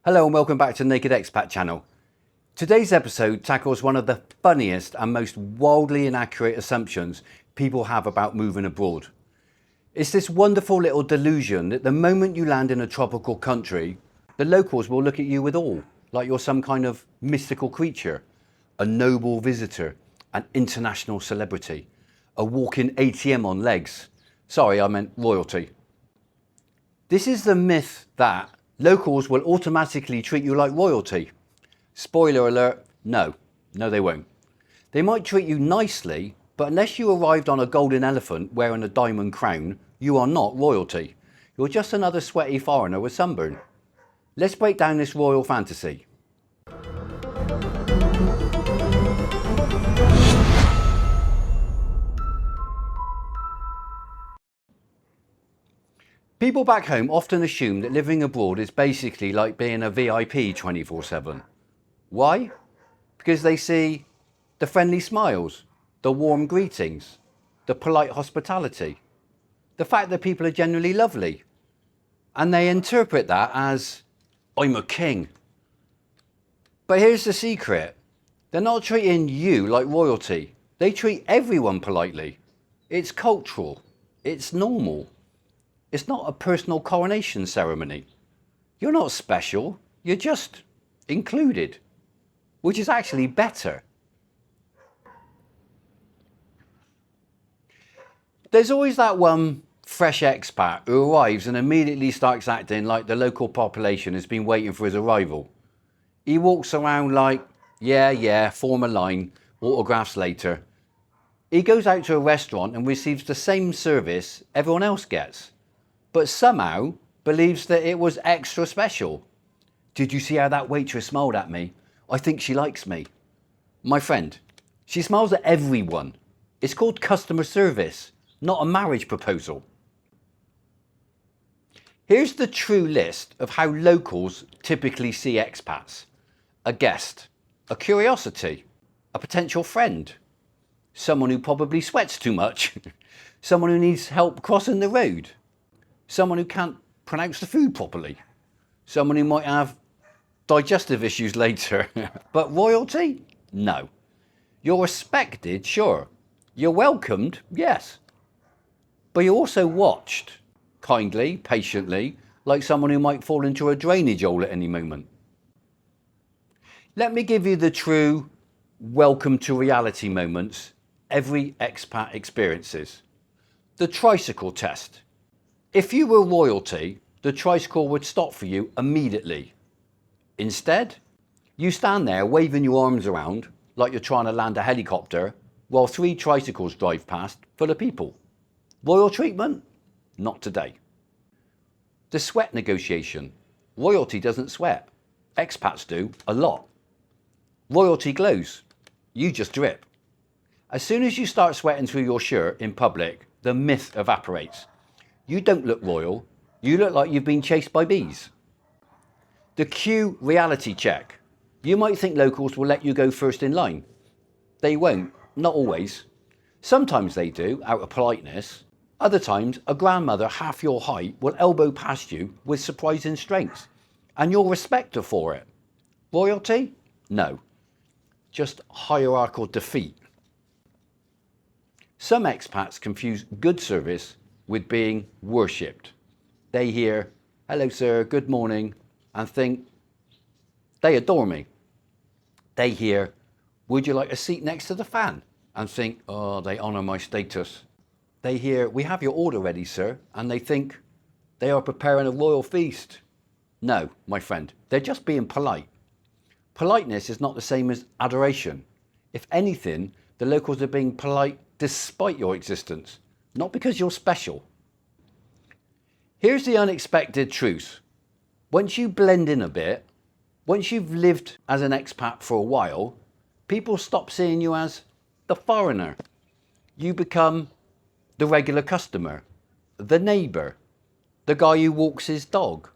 Hello and welcome back to Naked Expat channel. Today's episode tackles one of the funniest and most wildly inaccurate assumptions people have about moving abroad. It's this wonderful little delusion that the moment you land in a tropical country, the locals will look at you with awe, like you're some kind of mystical creature, a noble visitor, an international celebrity, a walking ATM on legs. Sorry, I meant royalty. This is the myth that locals will automatically treat you like royalty. Spoiler alert, no they won't. They might treat you nicely, but unless you arrived on a golden elephant wearing a diamond crown, you are not royalty. You're just another sweaty foreigner with sunburn. Let's break down this royal fantasy. People back home often assume that living abroad is basically like being a VIP 24/7. Why? Because they see the friendly smiles, the warm greetings, the polite hospitality, the fact that people are generally lovely, and they interpret that as, I'm a king. But here's the secret. They're not treating you like royalty. They treat everyone politely. It's cultural. It's normal. It's not a personal coronation ceremony. You're not special, you're just included, which is actually better. There's always that one fresh expat who arrives and immediately starts acting like the local population has been waiting for his arrival. He walks around like, yeah, form a line, autographs later. He goes out to a restaurant and receives the same service everyone else gets, but somehow believes that it was extra special. Did you see how that waitress smiled at me? I think she likes me. My friend, she smiles at everyone. It's called customer service, not a marriage proposal. Here's the true list of how locals typically see expats. A guest, a curiosity, a potential friend, someone who probably sweats too much, someone who needs help crossing the road, someone who can't pronounce the food properly, someone who might have digestive issues later. But royalty? No. You're respected, sure. You're welcomed, yes. But you're also watched, kindly, patiently, like someone who might fall into a drainage hole at any moment. Let me give you the true welcome to reality moments every expat experiences. The tricycle test. If you were royalty, the tricycle would stop for you immediately. Instead, you stand there waving your arms around like you're trying to land a helicopter while 3 tricycles drive past full of people. Royal treatment? Not today. The sweat negotiation. Royalty doesn't sweat. Expats do, a lot. Royalty glows. You just drip. As soon as you start sweating through your shirt in public, the myth evaporates. You don't look royal, you look like you've been chased by bees. The queue reality check. You might think locals will let you go first in line. They won't, not always. Sometimes they do, out of politeness. Other times, a grandmother half your height will elbow past you with surprising strength, and you'll respect her for it. Royalty? No. Just hierarchical defeat. Some expats confuse good service with being worshipped. They hear, hello sir, good morning, and think, they adore me. They hear, would you like a seat next to the fan? And think, oh, they honour my status. They hear, we have your order ready sir, and they think, they are preparing a royal feast. No, my friend, they're just being polite. Politeness is not the same as adoration. If anything, the locals are being polite despite your existence, not because you're special. Here's the unexpected truth. Once you blend in a bit, once you've lived as an expat for a while, people stop seeing you as the foreigner. You become the regular customer, the neighbour, the guy who walks his dog,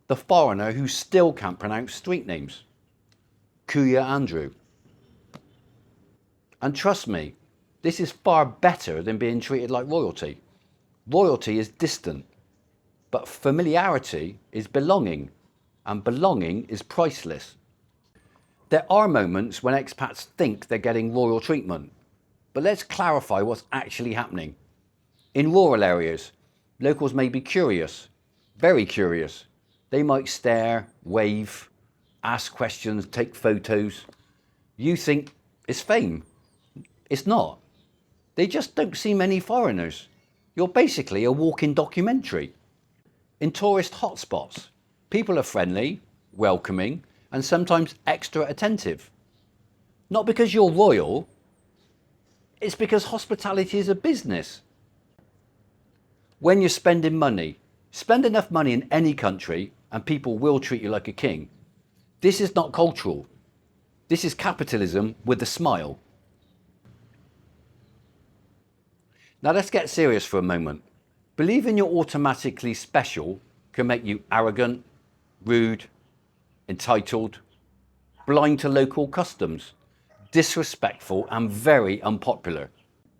the foreigner who still can't pronounce street names. Kuya Andrew. And trust me, this is far better than being treated like royalty. Royalty is distant, but familiarity is belonging. and belonging is priceless. There are moments when expats think they're getting royal treatment, but let's clarify what's actually happening. In rural areas, locals may be curious, very curious. They might stare, wave, ask questions, take photos. You think it's fame. It's not. They just don't see many foreigners. You're basically a walking documentary. In tourist hotspots, people are friendly, welcoming, and sometimes extra attentive. Not because you're royal, it's because hospitality is a business. When you're spending money, spend enough money in any country and people will treat you like a king. This is not cultural. This is capitalism with a smile. Now let's get serious for a moment. Believing you're automatically special can make you arrogant, rude, entitled, blind to local customs, disrespectful and very unpopular.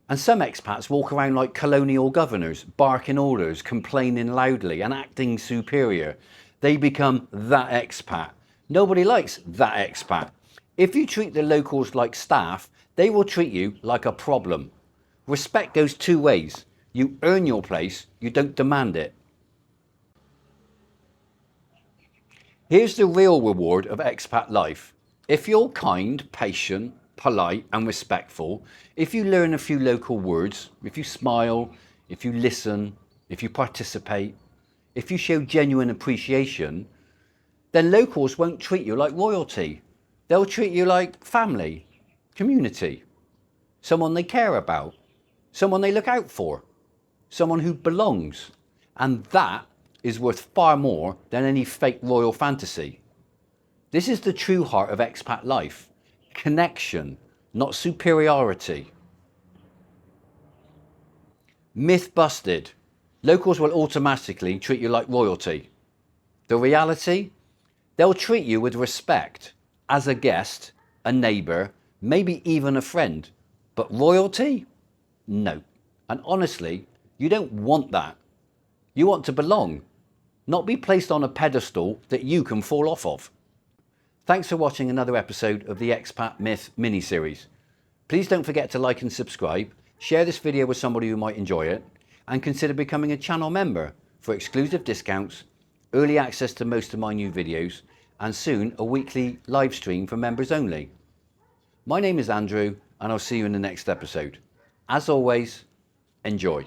And some expats walk around like colonial governors, barking orders, complaining loudly and acting superior. They become that expat. Nobody likes that expat. If you treat the locals like staff, they will treat you like a problem. Respect goes two ways. You earn your place, you don't demand it. Here's the real reward of expat life. If you're kind, patient, polite and respectful, if you learn a few local words, if you smile, if you listen, if you participate, if you show genuine appreciation, then locals won't treat you like royalty. They'll treat you like family, community, someone they care about, someone they look out for, someone who belongs. And that is worth far more than any fake royal fantasy. This is the true heart of expat life. Connection, not superiority. Myth busted. Locals will automatically treat you like royalty. The reality? They'll treat you with respect, as a guest, a neighbour, maybe even a friend. But royalty? No. And honestly, you don't want that. You want to belong, not be placed on a pedestal that you can fall off of. Thanks for watching another episode of the Expat Myth mini-series. Please don't forget to like and subscribe, share this video with somebody who might enjoy it, and consider becoming a channel member for exclusive discounts, early access to most of my new videos, and soon a weekly live stream for members only. My name is Andrew, and I'll see you in the next episode. As always, enjoy.